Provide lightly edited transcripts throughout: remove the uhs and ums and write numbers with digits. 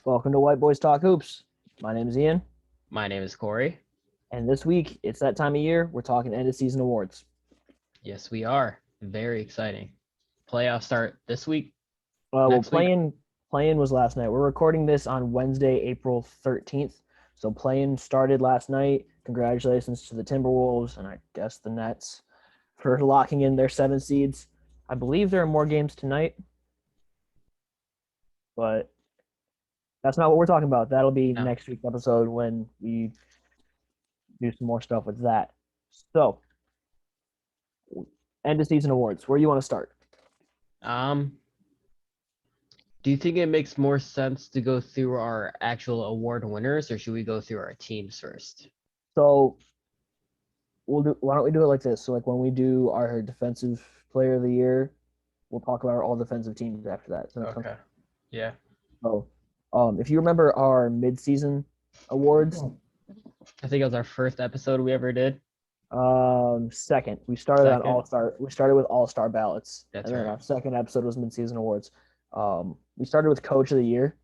Welcome to White Boys Talk Hoops. My name is Ian, My name is Kory. and this week it's that time of year we're talking end of season awards. Yes, we are. Very exciting. Playoffs start this week, Well, next week. playing was last night. We're recording this on Wednesday, April 13th. So playing started last night. Congratulations to the Timberwolves and I guess the Nets for locking in their 7 seeds. I believe there are more games tonight, but that's not what we're talking about. That'll be No. next week's episode when we do some more stuff with that. So, end of season awards. Where do you want to start? Um, do you think it makes more sense to go through our actual award winners, or should we go through our teams first? So why don't we do it like this? So like when we do our defensive player of the year, we'll talk about our all defensive teams after that. Okay. Yeah. So if you remember our mid-season awards, I think it was our first episode we ever did. second we started on Second. all-star. We started with all-star ballots, That's and then right. our second episode was mid-season awards. We started with coach of the year.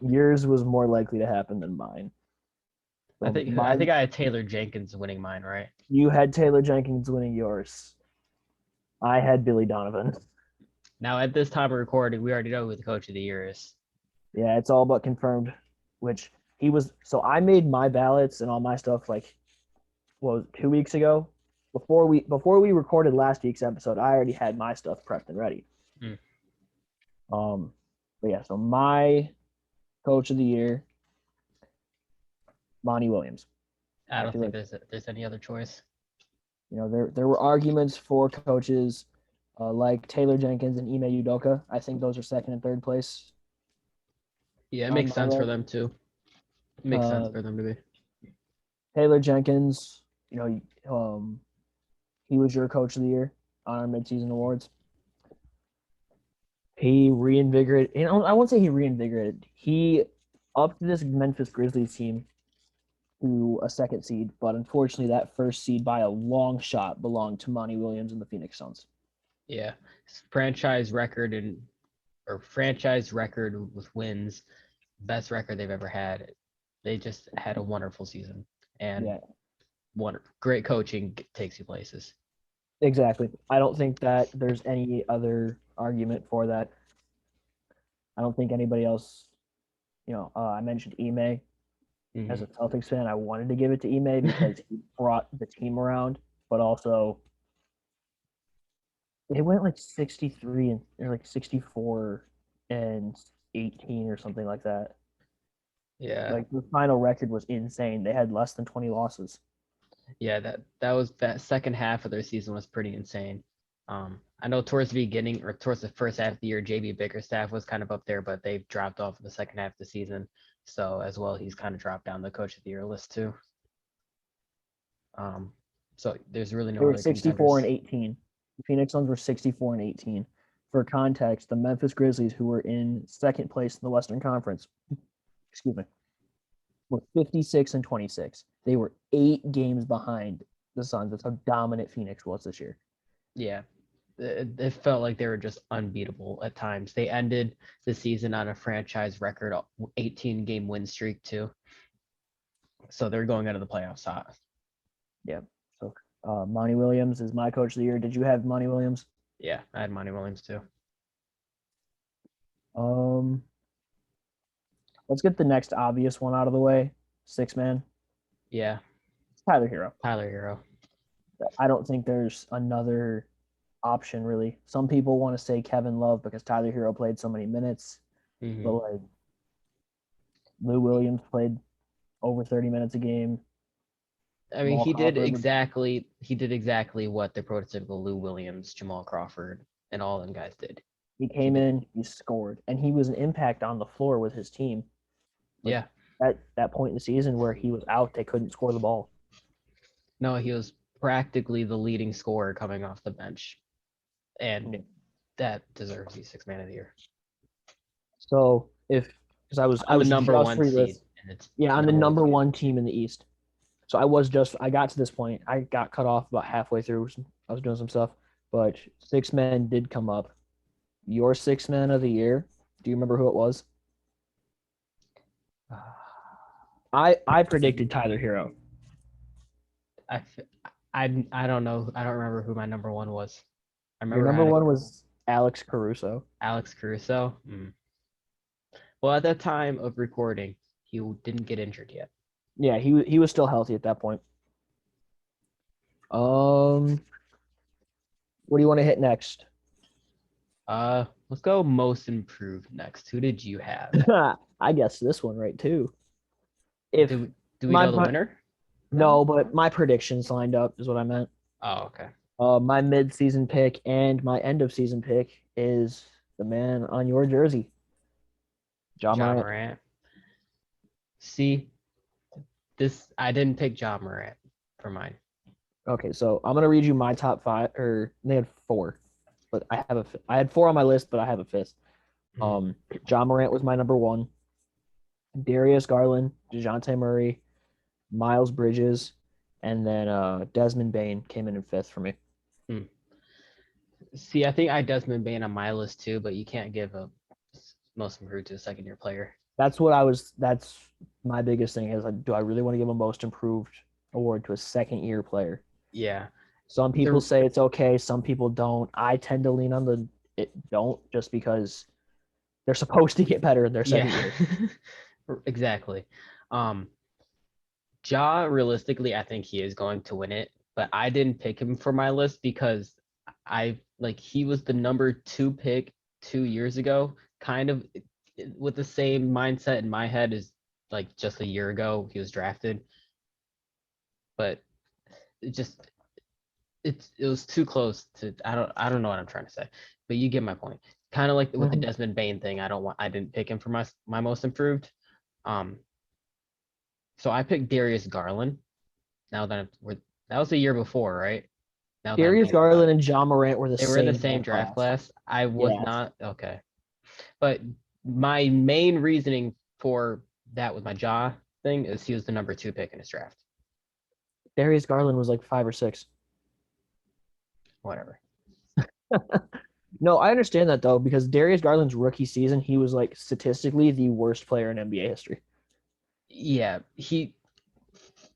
Yours was more likely to happen than mine. I So think I think I had Taylor Jenkins winning mine, right? you had Taylor Jenkins winning yours. I had Billy Donovan. Now at this time of recording, we already know who the coach of the year is. Yeah, it's all but confirmed. Which he was. So I made my ballots and all my stuff like, what was it, 2 weeks ago. Before we recorded last week's episode, I already had my stuff prepped and ready. Hmm. But yeah, so my coach of the year, Monty Williams. I don't feel think like, there's any other choice. there were arguments for coaches like Taylor Jenkins and Ime Udoka. I think those are second and third place. Yeah, it On makes my sense for list. them too. It makes sense Uh, for them to be. Taylor Jenkins, he was your coach of the year on our midseason awards. He reinvigorated. I won't say he reinvigorated. He upped this Memphis Grizzlies team to a second seed, but unfortunately, that first seed by a long shot belonged to Monty Williams and the Phoenix Suns. Yeah, franchise record franchise record with wins, best record they've ever had. They just had a wonderful season, and Yeah, great coaching takes you places. exactly. I don't think that there's any other argument for that. I don't think anybody else. I mentioned Ime. As a Celtics fan, I wanted to give it to Ime because he brought the team around, but also they went like 63 and or like 64 and 18 or something like that. Yeah, Like the final record was insane. They had less than 20 losses. yeah, that second half of their season was pretty insane. I know towards the beginning or towards the first half of the year, JB Bickerstaff was kind of up there, but they've dropped off in the second half of the season. So as well, he's kind of dropped down the coach of the year list too. Um, so there's really They no were other 64 and contenders. 18. The Phoenix Suns were 64 and 18. For context, the Memphis Grizzlies, who were in second place in the Western Conference, excuse me, were 56 and 26. They were 8 games behind the Suns. That's how dominant Phoenix was this year. Yeah, it felt like they were just unbeatable at times. They ended the season on a franchise record 18 game win streak too. So they're going out of the playoffs hot. Yeah. So Monty Williams is my coach of the year. Did you have Monty Williams? Yeah, I had Monty Williams too. Um, let's get the next obvious one out of the way. Six man. Yeah, It's Tyler Hero. Tyler Hero. I don't think there's another option really. Some people want to say Kevin Love because Tyler Hero played so many minutes, but like Lou Williams played over 30 minutes a game. I mean, Jamal he did Crawford exactly what the prototypical Lou Williams, Jamal Crawford, and all them guys did. he came in, he scored, and he was an impact on the floor with his team. Like, Yeah. At that point in the season where he was out, they couldn't score the ball. No, he was practically the leading scorer coming off the bench, and that deserves the sixth man of the year. So because I was On the number just one seed, on the number one team in the East. So I got to this point. I got cut off about halfway through. I was doing some stuff, but six men did come up. your sixth man of the year. Do you remember who it was? I predicted Tyler Hero. I, f- I don't know. I don't remember who my number one was. I Your remember I number had one was Alex Caruso. Alex Caruso. Well, at that time of recording, he didn't get injured yet. Yeah, he was still healthy at that point. What do you want to hit next? Let's go most improved next. Who did you have? I guess this one right too. If Do we my know the winner? no, but my predictions lined up is what I meant. Oh, okay. My mid-season pick and my end-of-season pick is the man on your jersey, Ja Ja Morant. Morant. See, I didn't pick Ja Morant for mine. Okay, so I'm gonna read you my top five, or they had four, but I had four on my list, but I have a fifth. Ja Morant was my number one. Darius Garland, DeJounte Murray, Miles Bridges, and then Desmond Bain came in fifth for me. See, I think I Desmond Bain on my list too, but you can't give a most improved to a second year player. That's my biggest thing is do I really want to give a most improved award to a second year player? Yeah. Some people say it's okay, some people don't. I tend to lean on the it don't just because they're supposed to get better in their second year. Exactly. Ja, realistically, I think he is going to win it, but I didn't pick him for my list because he was the number 2 pick 2 years ago, kind of with the same mindset in my head as like just a year ago he was drafted. But it just it was too close to I don't know what I'm trying to say, but you get my point. Kind of like with the Desmond Bain thing, I didn't pick him for my most improved. So I picked Darius Garland. Now that that was the year before, right? Now that Darius Garland and Ja Morant were they were in the same draft class. I was not okay, but my main reasoning for that with my Ja thing is he was the number 2 pick in his draft. Darius Garland was like 5 or 6. Whatever. No, I understand that though, because Darius Garland's rookie season, he was like statistically the worst player in NBA history. Yeah,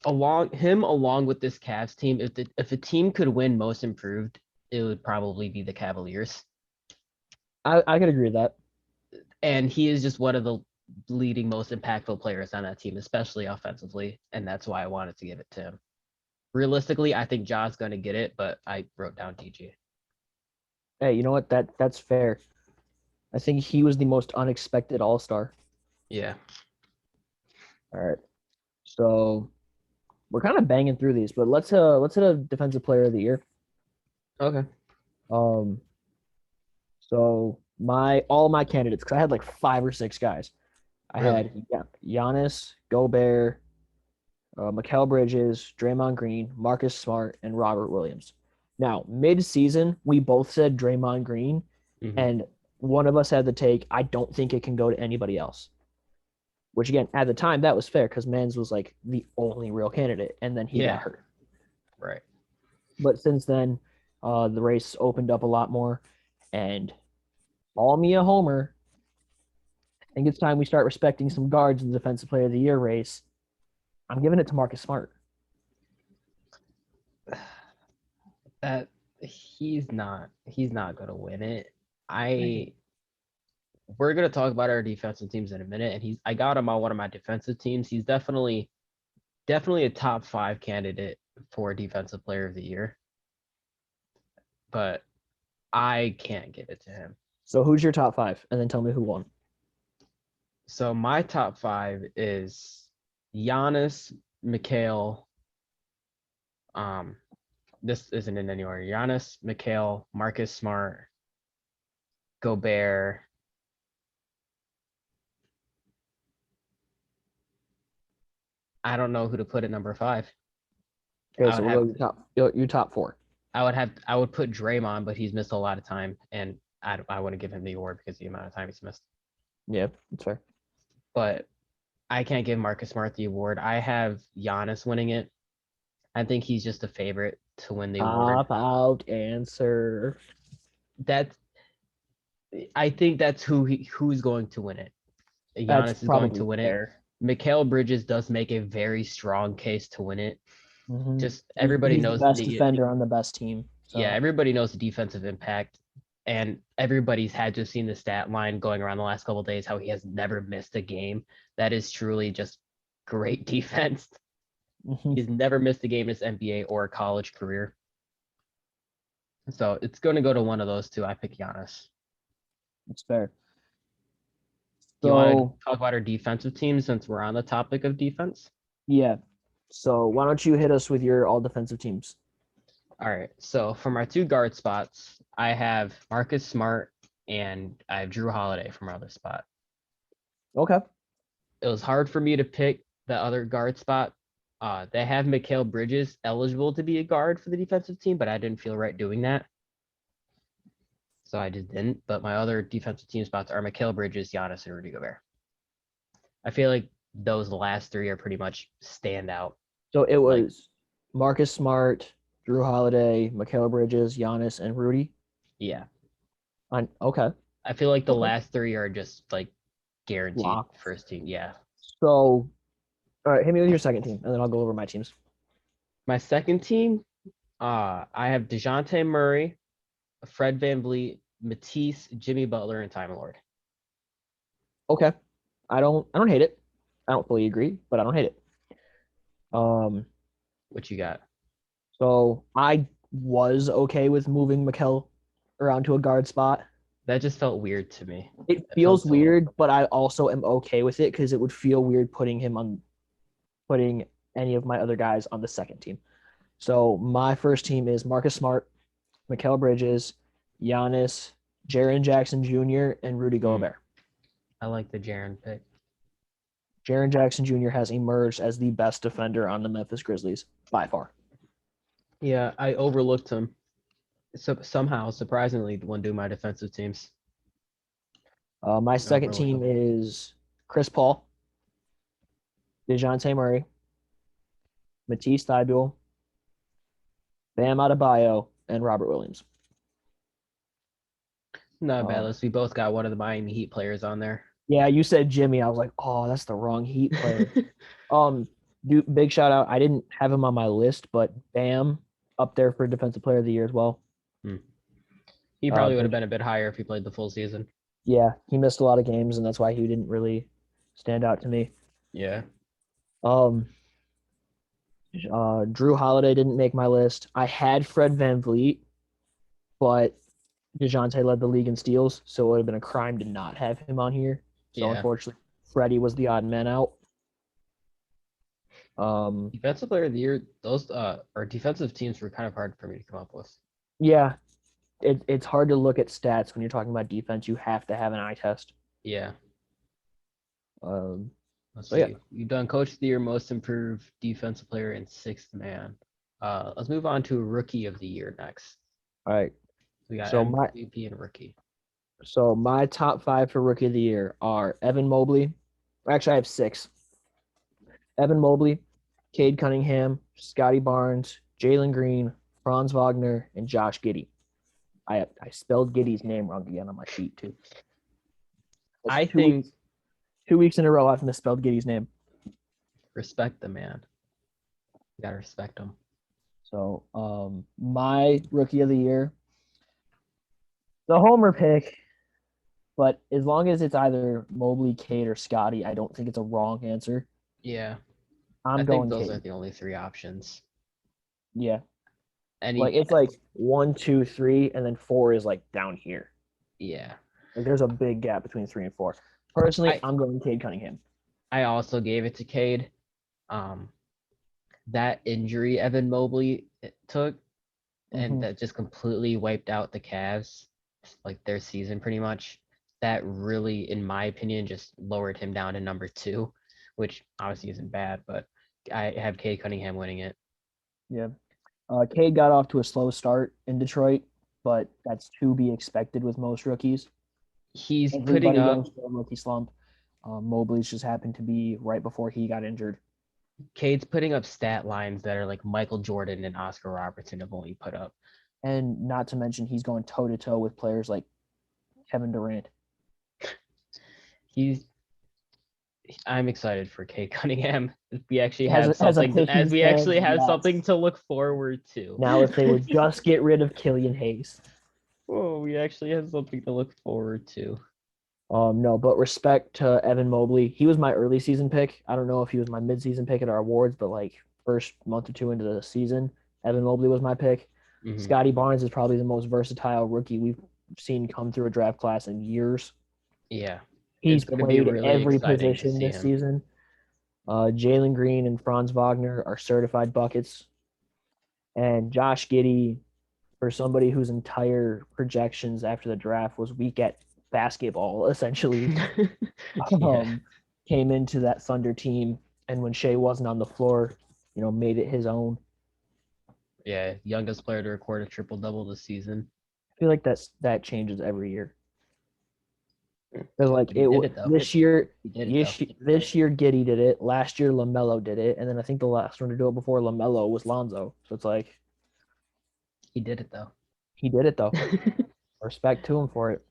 along with this Cavs team, if a team could win most improved, it would probably be the Cavaliers. I could agree with that. And he is just one of the leading most impactful players on that team, especially offensively, and that's why I wanted to give it to him. Realistically, I think Ja's going to get it, but I wrote down TG. Hey, you know what? That's fair. I think he was the most unexpected All-Star. Yeah. All right. So we're kind of banging through these, but let's hit a defensive player of the year. Okay. So all my candidates, because I had like 5 or 6 guys. I had Giannis, Gobert, Mikal Bridges, Draymond Green, Marcus Smart, and Robert Williams. Now, mid-season, we both said Draymond Green, and one of us had the take, I don't think it can go to anybody else. Which, again, at the time, that was fair because Mans was like the only real candidate, and then he got hurt. Right. But since then, the race opened up a lot more, and call me a homer. I think it's time we start respecting some guards in the Defensive Player of the Year race. I'm giving it to Marcus Smart. That he's not going to win it. We're going to talk about our defensive teams in a minute, and I got him on one of my defensive teams. He's definitely a top 5 candidate for Defensive Player of the Year, but I can't give it to him. So who's your top 5? And then tell me who won. So my top 5 is Giannis, Mikal. This isn't in any order. Giannis, Mikal, Marcus Smart, Gobert. I don't know who to put at number 5. Okay, so we'll go your top 4. I would put Draymond, but he's missed a lot of time, and I want to give him the award because of the amount of time he's missed. Yeah, that's fair. But I can't give Marcus Smart the award. I have Giannis winning it. I think he's just a favorite to win the award. Pop out answer. I think that's who's going to win it. That's Giannis is going probably to win it. fair. Mikal Bridges does make a very strong case to win it. Hmm. Just everybody He's the knows best the defender on the best team. yeah, So everybody knows the defensive impact, and everybody's had to seen the stat line going around the last couple of days how he has never missed a game. That is truly just great defense. mhm, He's never missed a game in his NBA or college career. So it's going to go to one of those two. I pick Giannis. it's fair. Do you want to So talk about our defensive team since we're on the topic of defense? yeah. So why don't you hit us with your all defensive teams? All right. So for my two guard spots, I have Marcus Smart and I have Drew Holiday for my other spot. Okay. It was hard for me to pick the other guard spot. They have Mikal Bridges eligible to be a guard for the defensive team, but I didn't feel right doing that. So I just didn't. But my other defensive team spots are Mikal Bridges, Giannis, and Rudy Gobert. I feel like those last three are pretty much standout. So it Like, was Marcus Smart, Drew Holiday, Mikal Bridges, Giannis, and Rudy. yeah. Okay. I feel like the Okay. last three are just like guaranteed Lock. first team. Yeah. So all right, hit me with your second team, and then I'll go over my teams. My second team, I have DeJounte Murray, Fred VanVleet, Matisse, Jimmy Butler, and Time Lord. Okay. I don't hate it. I don't fully agree, but I don't hate it. Um, What you got? so I was okay with moving Mikal around to a guard spot. That just felt weird to me. It It feels felt so. weird, but I also am okay with it because it would feel weird putting any of my other guys on the second team. So my first team is Marcus Smart, Mikal Bridges, Giannis, Jaren Jackson Jr., and Rudy Gobert. I like the Jaren pick. Jaren Jackson Jr. has emerged as the best defender on the Memphis Grizzlies by far. Yeah, I overlooked him. So somehow, surprisingly, when doing my defensive teams. My I second overlooked team him. is Chris Paul, DeJounte Murray, Matisse Thybulle, Bam Adebayo, and Robert Williams. Not a bad Um, list. We both got one of the Miami Heat players on there. yeah, you said Jimmy. I was like, oh, that's the wrong Heat player. Big shout out. I didn't have him on my list, but Bam up there for Defensive Player of the Year as well. He probably would have Big, been a bit higher if he played the full season. yeah, he missed a lot of games, and that's why he didn't really stand out to me. Yeah. Um, Drew Holiday didn't make my list. I had Fred VanVleet, but DeJounte led the league in steals, so it would have been a crime to not have him on here. So Yeah. unfortunately, Freddie was the odd man out. Defensive player of the year, those our defensive teams were kind of hard for me to come up with. Yeah, it's hard to look at stats when you're talking about defense. You have to have an eye test. Yeah. Um, Let's So, yeah. see. You've done coach of the year, most improved defensive player, and sixth man. Let's move on to rookie of the year next. all right. We got So my MVP and rookie. so my top five for rookie of the year are Evan Mobley. Actually, I have six. Evan Mobley, Cade Cunningham, Scotty Barnes, Jalen Green, Franz Wagner, and Josh Giddey. I spelled Giddey's name wrong again on my sheet too. That's I think 2 weeks in a row I've misspelled Giddey's name. respect the man. You gotta respect him. So my rookie of the year, the homer pick, but as long as it's either Mobley, Cade, or Scotty, I don't think it's a wrong answer. Yeah. I'm I going think those are Cade. the only three options. Yeah. Like Any it's like 1, 2, 3, and then 4 is like down here. yeah. Like there's a big gap between 3 and 4. Personally, I- I'm going Cade Cunningham. I also gave it to Cade. That injury Evan Mobley took and Mhm. that just completely wiped out the Cavs, like their season pretty much. That really, in my opinion, just lowered him down to number 2, which obviously isn't bad, but I have Cade Cunningham winning it. Yeah. Cade got off to a slow start in Detroit, but that's to be expected with most rookies. He's Everybody putting up goes through a rookie slump. Mobley's just happened to be right before he got injured. Cade's putting up stat lines that are like Michael Jordan and Oscar Robertson have only put up. And not to mention, he's going toe to toe with players like Kevin Durant. I'm excited for Kate Cunningham. We actually As have a something Pistons we fan, actually have yes. something to look forward to. Now, if they would just get rid of Killian Hayes. Oh, we actually have something to look forward to. No, but respect to Evan Mobley. He was my early season pick. I don't know if he was my mid-season pick at our awards, but like first month or two into the season, Evan Mobley was my pick. Mhm. Scotty Barnes is probably the most versatile rookie we've seen come through a draft class in years. Yeah. He's It's gonna be played really every exciting to position see this him. season. Jalen Green and Franz Wagner are certified buckets. And Josh Giddey, for somebody whose entire projections after the draft was weak at basketball, essentially, Yeah. came into that Thunder team, and when Shea wasn't on the floor, made it his own. Yeah. Youngest player to record a triple double this season. I feel like that changes every year. Because like But he did it though. this year, He did it though. this year Giddey did it. Last year LaMelo did it, and then I think the last one to do it before LaMelo was Lonzo. So it's like He did it though. he did it though. Respect to him for it.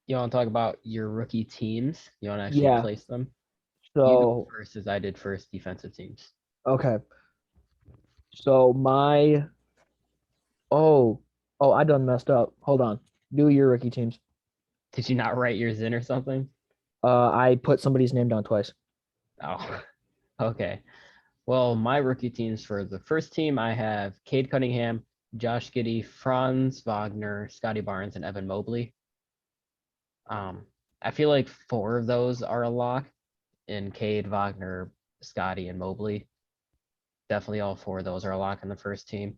You want to talk about your rookie teams? You want to actually Yeah. place them? You go So first, as I did first. Defensive teams. okay. So my I done messed up. Hold on. Do your rookie teams. Did you not write yours in or something? I put somebody's name down twice. Oh, okay. Well, my rookie teams for the first team, I have Cade Cunningham, Josh Giddey, Franz Wagner, Scotty Barnes, and Evan Mobley. I feel like 4 of those are a lock in Cade, Wagner, Scotty, and Mobley. Definitely all 4 of those are a lock in the first team.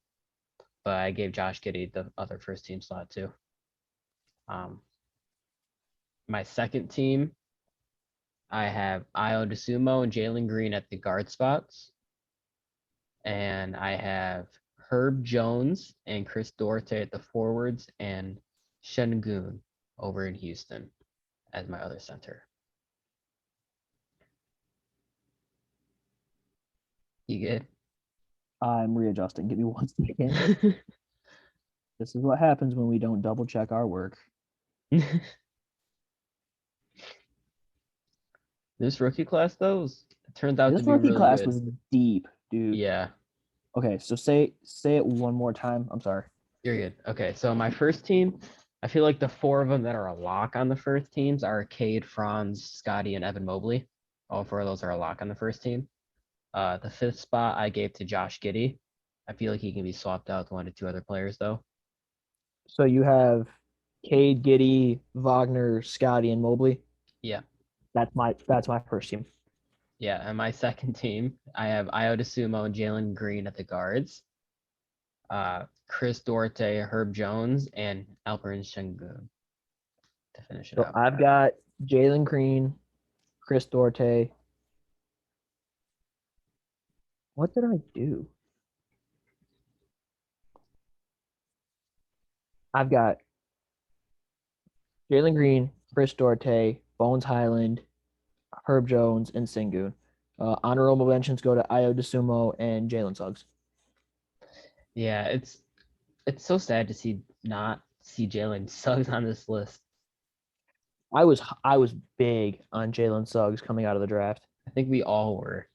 But I gave Josh Giddey the other first team slot too. My second team, I have Io DeSumo and Jalen Green at the guard spots. And I have Herb Jones and Chris Duarte at the forwards and Şengün over in Houston as my other center. You good? I'm readjusting. Give me 1 second. This is what happens when we don't double check our work. This rookie class, though, it turns out This to be rookie really class good. was deep, dude. Yeah, Okay, so say it one more time. I'm sorry. you're good. Okay, so my first team, I feel like the 4 of them that are a lock on the first teams are Cade, Franz, Scotty, and Evan Mobley. All 4 of those are a lock on the first team. The 5th spot I gave to Josh Giddey. I feel like he can be swapped out with 1 to 2 other players, though. So you have Cade, Giddey, Wagner, Scotty, and Mobley. Yeah. That's my first team. Yeah, and my second team, I have Io DeSumo and Jalen Green at the guards. Chris Duarte, Herb Jones, and Alperen Şengün to finish it So out. I've got Jalen Green, Chris Duarte. What did I do? I've got Jalen Green, Chris Duarte, Bones Highland, Herb Jones, and Şengün. Honorable mentions go to Io DeSumo and Jalen Suggs. Yeah, it's so sad to not see Jalen Suggs on this list. I was big on Jalen Suggs coming out of the draft. I think we all were,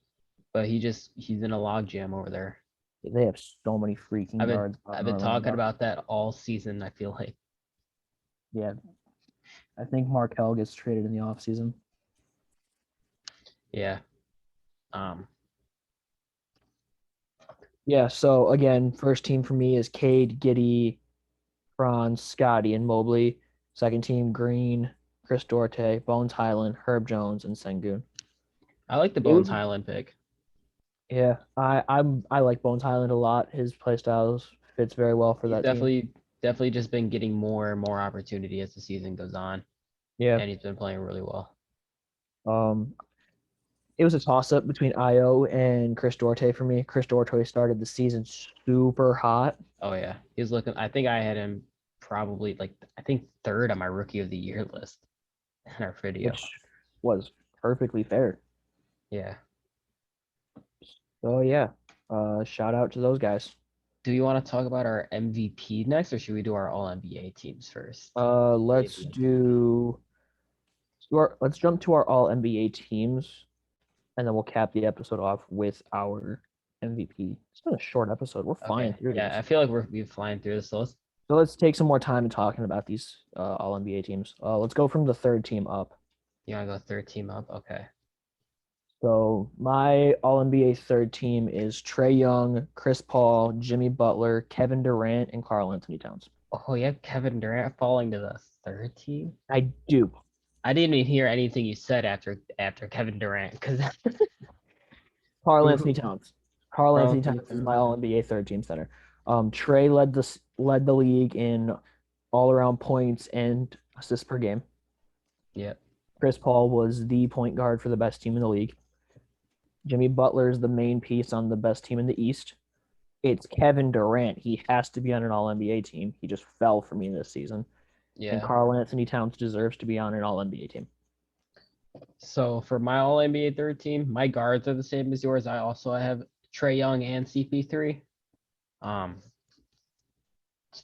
but he's in a logjam over there. They have so many freaking guards. I've been talking about that all season, I feel like. Yeah. I think Markelle gets traded in the offseason. Yeah. Yeah, so again, first team for me is Cade, Giddey, Franz, Scotty, and Mobley. Second team, Green, Chris Duarte, Bones Highland, Herb Jones, and Şengün. I like the Bones Highland pick. Yeah, I like Bones Highland a lot. His play styles fits very well for that team. Definitely just been getting more and more opportunity as the season goes on. Yeah. And he's been playing really well. It was a toss-up between Io and Chris Duarte for me. Chris Duarte started the season super hot. Oh yeah. He's looking, I think I had him probably I think 3rd on my rookie of the year list in our video. Which was perfectly fair. Yeah. So yeah, shout out to those guys. Do you want to talk about our MVP next, or should we do our All NBA teams first? Let's let's jump to our all NBA teams, and then we'll cap the episode off with our MVP. It's been a short episode. We're flying Okay. through Yeah, this. I feel like we're flying through this. So let's take some more time talking about these all NBA teams. Let's go from the third team up. You want to go third team up? Okay. So my all NBA third team is Trae Young, Chris Paul, Jimmy Butler, Kevin Durant, and Karl Anthony Towns. Oh, you have Kevin Durant falling to the third team? I do. I didn't even hear anything you said after Kevin Durant because Karl Anthony Towns. Karl Karl Anthony Anthony Towns is Towns. my all NBA third team center. Trae led the league in all around points and assists per game. Yep. Chris Paul was the point guard for the best team in the league. Jimmy Butler is the main piece on the best team in the East. It's Kevin Durant. He has to be on an all NBA team. He just fell for me this season. Yeah. And Karl Anthony Towns deserves to be on an all NBA team. So for my All NBA third team, my guards are the same as yours. I also have Trae Young and CP3.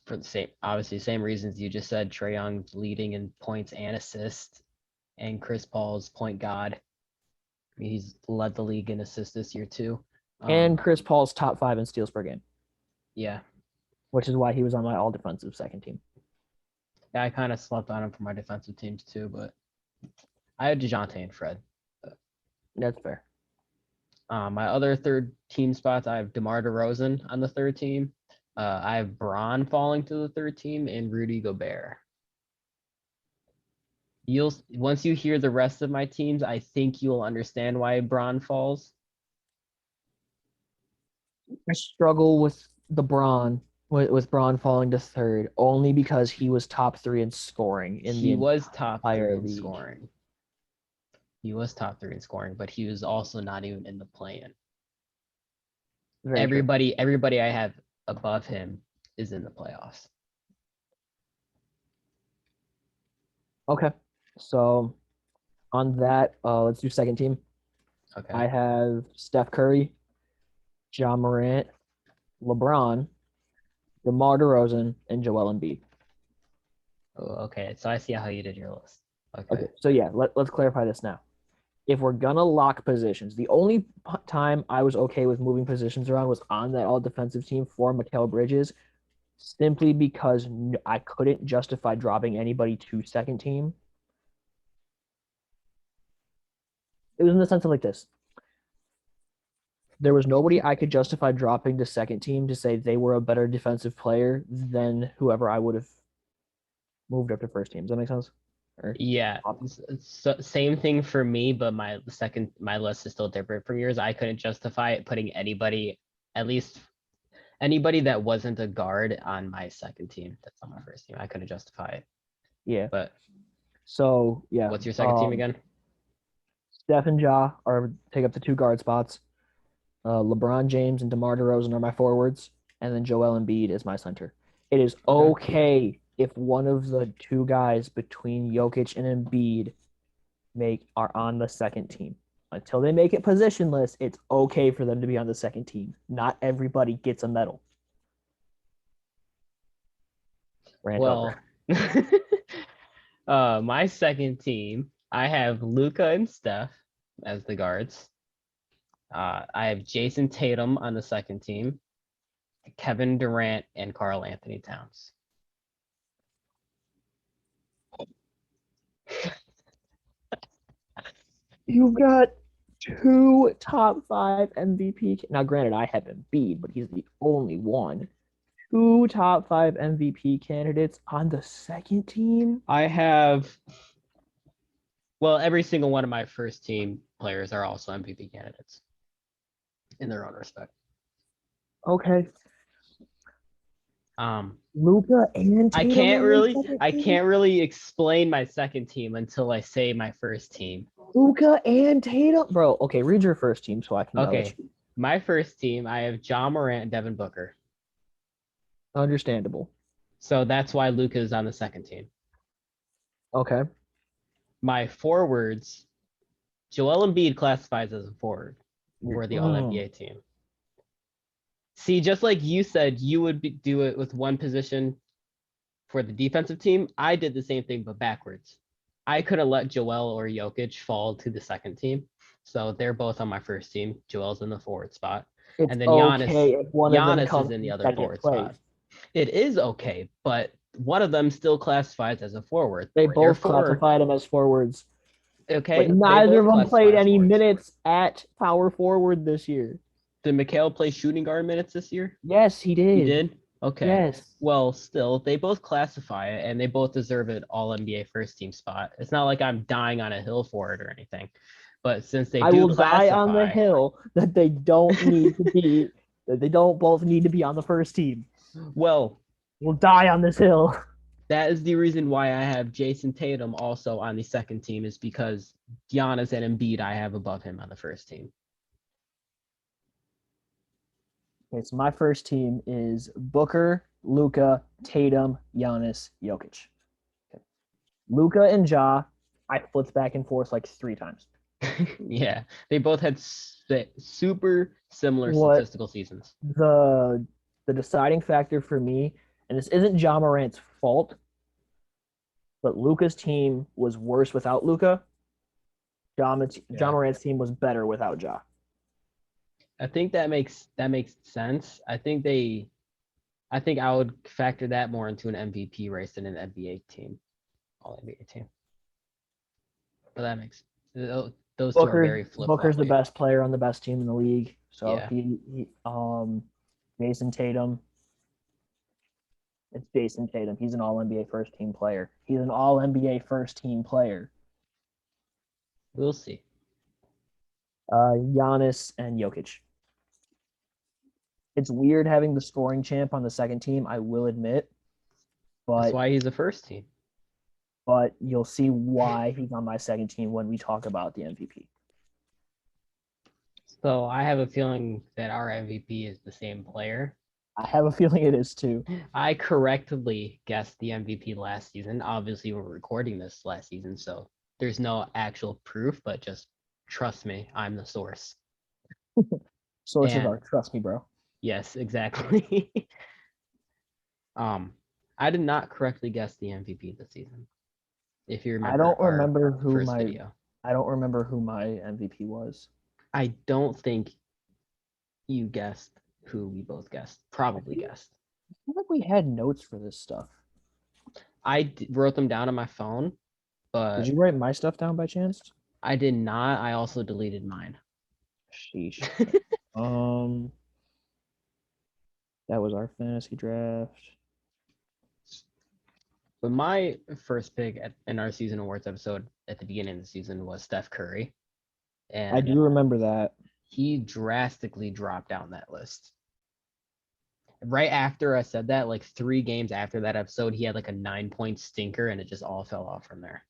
For the same reasons you just said. Trae Young leading in points and assists, and Chris Paul's point god. I mean, he's led the league in assists this year too. And Chris Paul's top 5 in steals per game. Yeah. Which is why he was on my all defensive second team. Yeah, I kind of slept on him for my defensive teams too, but I had DeJounte and Fred. That's fair. My other third team spots, I have DeMar DeRozan on the third team. I have Braun falling to the third team and Rudy Gobert. Once you hear the rest of my teams, I think you'll understand why Braun falls. I struggle with with Braun falling to third only because he was top 3 in scoring in He the was top 3 entire in league. scoring. He was top 3 in scoring, but he was also not even in the play-in. Very true. Everybody I have above him is in the playoffs. Okay. So on that, let's do second team. Okay. I have Steph Curry, John Morant, LeBron, DeMar DeRozan, and Joel Embiid. Oh, okay. So I see how you did your list. Okay. So yeah, let's clarify this now. If we're gonna lock positions, the only time I was okay with moving positions around was on that all defensive team for Mikal Bridges, simply because I couldn't justify dropping anybody to second team. It was in the sense of like this. There was nobody I could justify dropping to second team to say they were a better defensive player than whoever I would have moved up to first team. Does that make sense? Yeah. So same thing for me, but my list is still different from yours. I couldn't justify it putting anybody, at least anybody that wasn't a guard on my second team. That's on my first team. I couldn't justify it. Yeah. But so yeah. What's your second team again? Steph and Ja take up the 2 guard spots. LeBron James and DeMar DeRozan are my forwards, and then Joel Embiid is my center. It is okay if one of the 2 guys between Jokic and Embiid are on the second team. Until they make it positionless, it's okay for them to be on the second team. Not everybody gets a medal. Well, my second team, I have Luka and Steph as the guards. I have Jason Tatum on the second team, Kevin Durant, and Karl Anthony Towns. You've got 2 top 5 MVP. Now, granted, I have Embiid, but he's the only one. 2 top 5 MVP candidates on the second team. I have, well, every single one of my first team players are also MVP candidates in their own respect. Okay. Luka and Tatum I can't really explain my second team until I say my first team. Luka and Tatum, bro. Okay, read your first team so I can. Okay, my first team, I have John Morant and Devin Booker. Understandable. So that's why Luka is on the second team. Okay. My forwards, Joel Embiid classifies as a forward for the All NBA team. See, just like you said, you would do it with one position for the defensive team. I did the same thing, but backwards. I could have let Joel or Jokic fall to the second team. So they're both on my first team. Joel's in the forward spot. It's And then okay if one of them Giannis is comes in the in other second forward place. spot. It is okay, but one of them still classifies as a forward. They both Therefore, classified them as forwards, okay, but they neither of both them classify played as any forwards. minutes at power forward this year. Did Mikhail play shooting guard minutes this year? Yes, he did. He did? Okay. Yes. Well, still, they both classify it and they both deserve an all NBA first team spot. It's not like I'm dying on a hill for it or anything. But since they I do will die on the classify, hill that they don't need to be, that they don't both need to be on the first team. well, We'll die on this hill. that is the reason why I have Jason Tatum also on the second team, is because Giannis and Embiid I have above him on the first team. Okay, so my first team is Booker, Luka, Tatum, Giannis, Jokic. Okay. Luka and Ja, I flipped back and forth like 3 times. Yeah, they both had super similar What? statistical seasons. The deciding factor for me, and this isn't Ja Morant's fault, but Luka's team was worse without Luka. Ja Morant's team was better without Ja. I think that makes sense. I think I would factor that more into an MVP race than an NBA team, all NBA team. But that makes those two are very flip. Booker's the best player on the best team in the league. So Yeah. he Jason Tatum. It's Jason Tatum. He's an all NBA first team player. He's an all NBA first team player. We'll see. Giannis and Jokic. It's weird having the scoring champ on the second team, I will admit. That's But why he's a first team. but you'll see why he's on my second team when we talk about the MVP. So I have a feeling that our MVP is the same player. I have a feeling it is too. I correctly guessed the MVP last season. Obviously, we're recording this last season, so there's no actual proof, but just trust me, I'm the source. Sources are, trust me, bro. Yes, exactly. I did not correctly guess the MVP this season. If you remember, I don't remember who first my video. I don't remember who my MVP was. I don't think you guessed who we both guessed. Probably guessed. I feel like we had notes for this stuff. I wrote them down on my phone, but Did you write my stuff down by chance? I did not. I also deleted mine. Sheesh. That was our fantasy draft. But my first pick in our season awards episode at the beginning of the season was Steph Curry. And I do remember that. He drastically dropped down that list. Right after I said that, like 3 games after that episode, he had like a 9-point stinker and it just all fell off from there.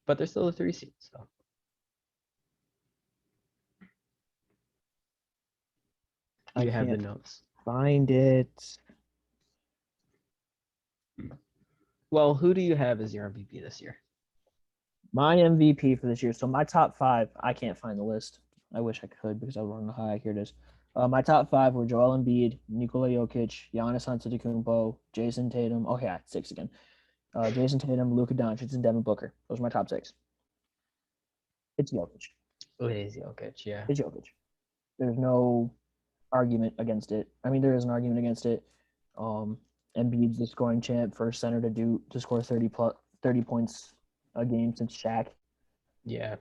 But there's still a 3 seed, so. You have the notes. Find it. Well, who do you have as your MVP this year? My MVP for this year. So my top 5, I can't find the list. I wish I could because I was running high. Here it is. My top 5 were Joel Embiid, Nikola Jokic, Giannis Antetokounmpo, Jason Tatum. Oh yeah, 6 again. Jason Tatum, Luka Doncic, and Devin Booker. Those are my top 6. It's Jokic. Oh, it is Jokic, yeah. It's Jokic. There's no argument against it. I mean, there is an argument against it. Embiid's the scoring champ, first center to score 30 points a game since Shaq. Yeah.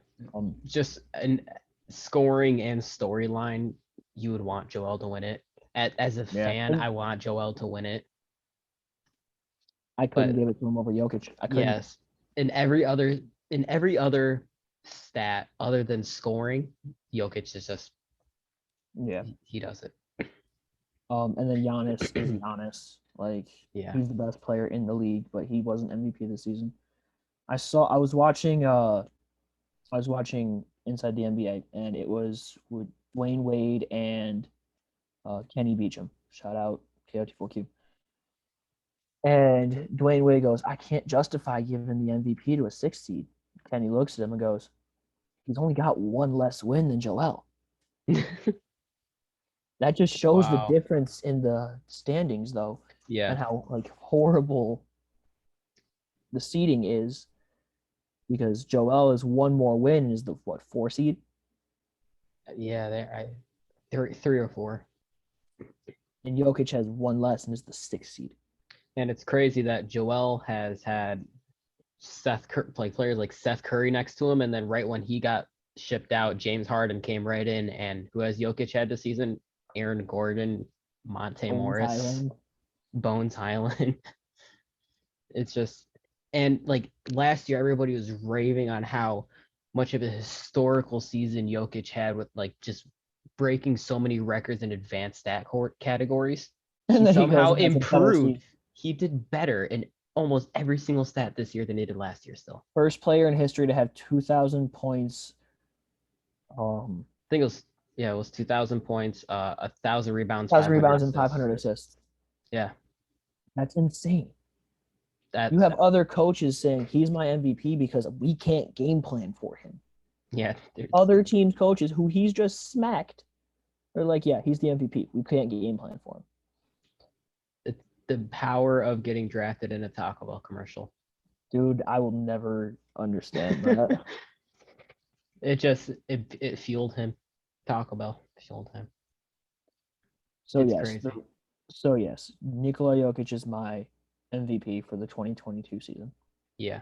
Just an scoring and storyline, you would want Joel to win it. As a fan, I want Joel to win it. I couldn't give it to him over Jokic. I couldn't. Yes. In every other stat other than scoring, Jokic is just he does it. And then Giannis is Giannis. Like he's the best player in the league, but he wasn't MVP this season. I was watching Inside the NBA, and it was with Dwayne Wade and Kenny Beecham. Shout out KOT4Q. And Dwayne Wade goes, I can't justify giving the MVP to a 6 seed. Kenny looks at him and goes, he's only got 1 less win than Joel. That just shows the Wow. difference in the standings, though, Yeah. and how like horrible the seeding is. Because Joel is one more win and is the what 4 seed, Yeah, three or four. and Jokic has one less and is the 6 seed. And it's crazy that Joel has had players like Seth Curry next to him, and then right when he got shipped out, James Harden came right in, and who has Jokic had this season? Aaron Gordon, Monte Bones Morris, Highland. Bones Highland. It's just, and like last year, everybody was raving on how much of a historical season Jokic had with like just breaking so many records in advanced stat categories. He And then he goes somehow and has a better improved. seed. He did better in almost every single stat this year than he did last year still. First player in history to have 2,000 points. I think it was 2,000 points, 1,000 rebounds, 1,000 500 rebounds and assists. 500 assists. Yeah, That's insane. that You have other coaches saying he's my MVP because we can't game plan for him. yeah. Dude. Other teams' coaches who he's just smacked are like, yeah, he's the MVP. We can't game plan for him. It's the power of getting drafted in a Taco Bell commercial. Dude, I will never understand that. it fueled him. Taco Bell fueled him. So It's yes, crazy. Nikola Jokic is my MVP for the 2022 season. Yeah.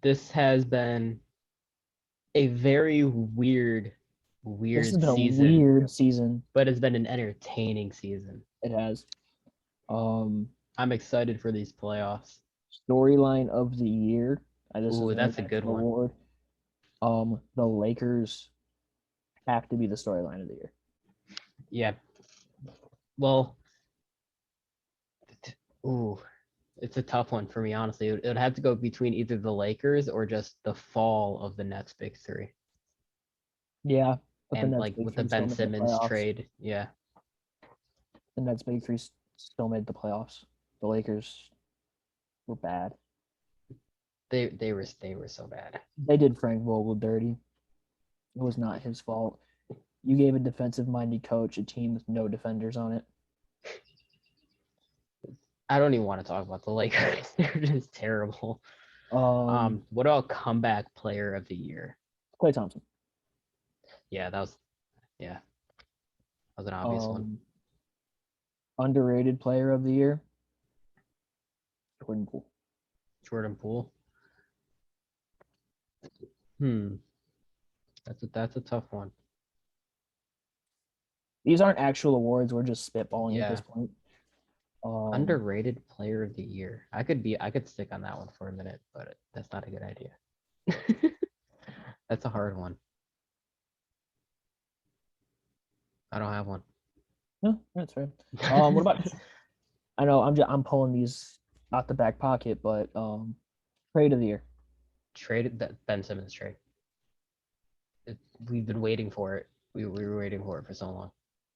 This has been a very weird This has been season. a weird season. But it's been an entertaining season. It has. I'm excited for these playoffs. Storyline of the year. Ooh, that's a good one. Award. The Lakers have to be the storyline of the year. Yeah. Well, ooh, it's a tough one for me, honestly. It would have to go between either the Lakers or just the fall of the Nets big three. Yeah, but And the Nets like big with the three still Ben made the Simmons playoffs. trade. Yeah. The Nets big three still made the playoffs. The Lakers were bad. They were so bad. They did Frank Vogel dirty. It was not his fault. You gave a defensive-minded coach a team with no defenders on it. I don't even want to talk about the Lakers. They're just terrible. What about comeback player of the year? Klay Thompson. Yeah, that was an obvious one. Underrated player of the year. Jordan Poole. Jordan Poole. That's a tough one. These aren't actual awards. We're just spitballing at this Yeah. point. Underrated player of the year. I could stick on that one for a minute, but that's not a good idea. That's a hard one. I don't have one. No, that's fair. What about? I know I'm pulling these out the back pocket, but trade of the year. Traded that Ben Simmons trade. We've been waiting for it. We were waiting for it for so long.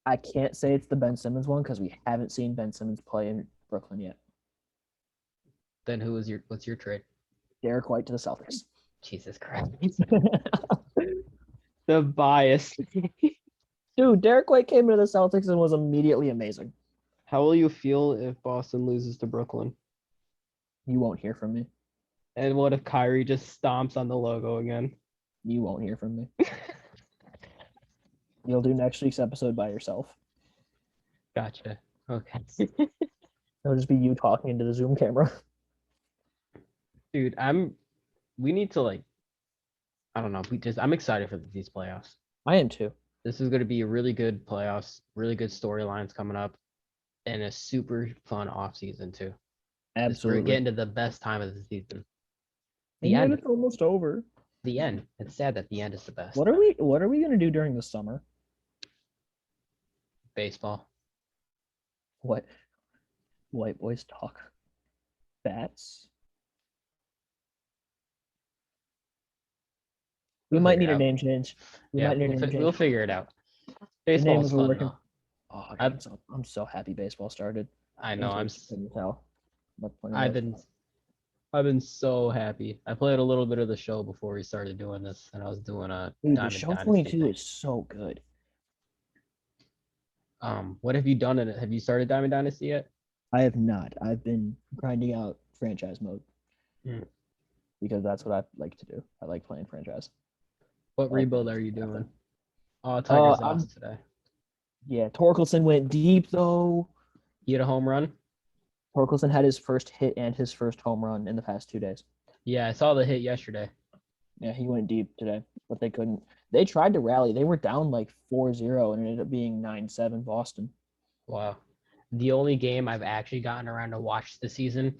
I can't say it's the Ben Simmons one because we haven't seen Ben Simmons play in Brooklyn yet. Then what's your trade? Derek White to the Celtics. Jesus Christ. The bias. Dude, Derek White came into the Celtics and was immediately amazing. How will you feel if Boston loses to Brooklyn? You won't hear from me. And what if Kyrie just stomps on the logo again? You won't hear from me. You'll do next week's episode by yourself. Gotcha. Okay. It'll just be you talking into the Zoom camera. Dude, we need to I don't know. I'm excited for these playoffs. I am too. This is going to be a really good playoffs, really good storylines coming up, and a super fun off season too. Absolutely. We're getting to the best time of the season. The end. It's almost over. The end. It's sad that the end is the best. What are we gonna do during the summer? Baseball. What? White boys talk. Bats. We might need a name change. We'll figure it out. Baseball is fun. Working. Oh, I'm so happy baseball started. I know. I've been so happy. I played a little bit of the show before we started doing this, and I was doing a. Dude, the show 22 is so good. What have you done in it? Have you started Diamond Dynasty yet? I have not. I've been grinding out franchise mode Hmm. because that's what I like to do. I like playing franchise. What I like rebuild playing are you stuff. doing? Oh, Tigers I'm lost today. yeah. Torkelson went deep though. You had a home run? Torkelson had his first hit and his first home run in the past 2 days. Yeah, I saw the hit yesterday. Yeah, he went deep today, but they couldn't. They tried to rally. They were down like 4-0 and it ended up being 9-7 Boston. Wow. The only game I've actually gotten around to watch this season,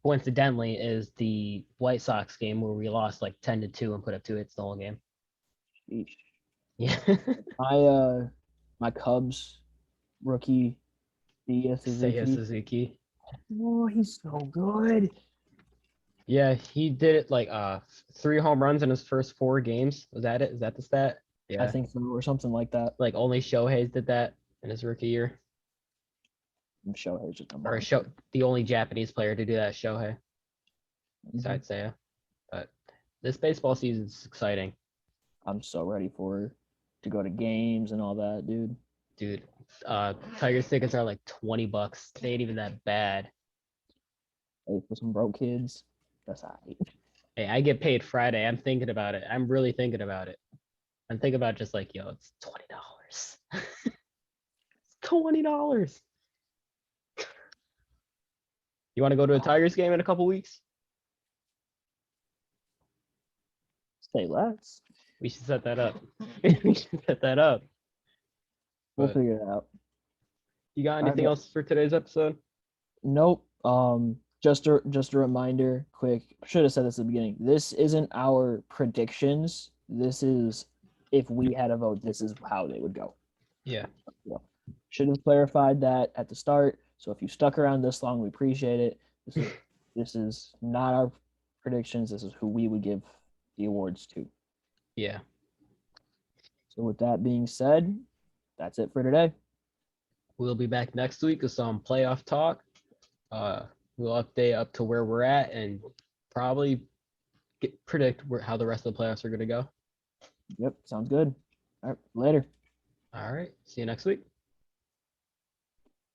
coincidentally, is the White Sox game where we lost like 10-2 and put up 2 hits the whole game. Sheesh. Yeah. My Cubs rookie Dia Seiya Suzuki. Suzuki. Oh, he's so good. Yeah, he did it like 3 home runs in his first 4 games. Was that it? Is that the stat? I Yeah. think so, or something like that. Like only Shohei's did that in his rookie year. Shohei's just a Or monster. the only Japanese player to do that, Shohei, besides Seiya. But this baseball season is exciting, I'm so ready to go to games and all that, dude. dude. Tigers tickets are like $20. They ain't even that bad. Hey, for some broke kids, that's all right. Hey, I get paid Friday. I'm thinking about it. I'm really thinking about it. I'm thinking about just like, yo, it's $20. It's $20. You want to go to a Tigers game in a couple weeks? Say less. We should set that up. We should set that up. We'll But figure it out. you got All right, anything but else for today's episode? nope. Just a reminder, quick. Should have said this at the beginning. This isn't our predictions. This is if we had a vote, this is how they would go. Yeah. Should have clarified that at the start. So if you stuck around this long, we appreciate it. This is not our predictions. This is who we would give the awards to. Yeah. So with that being said, that's it for today. We'll be back next week with some playoff talk. We'll update up to where we're at and probably predict how the rest of the playoffs are going to go. Yep, sounds good. All right, later. All right. See you next week.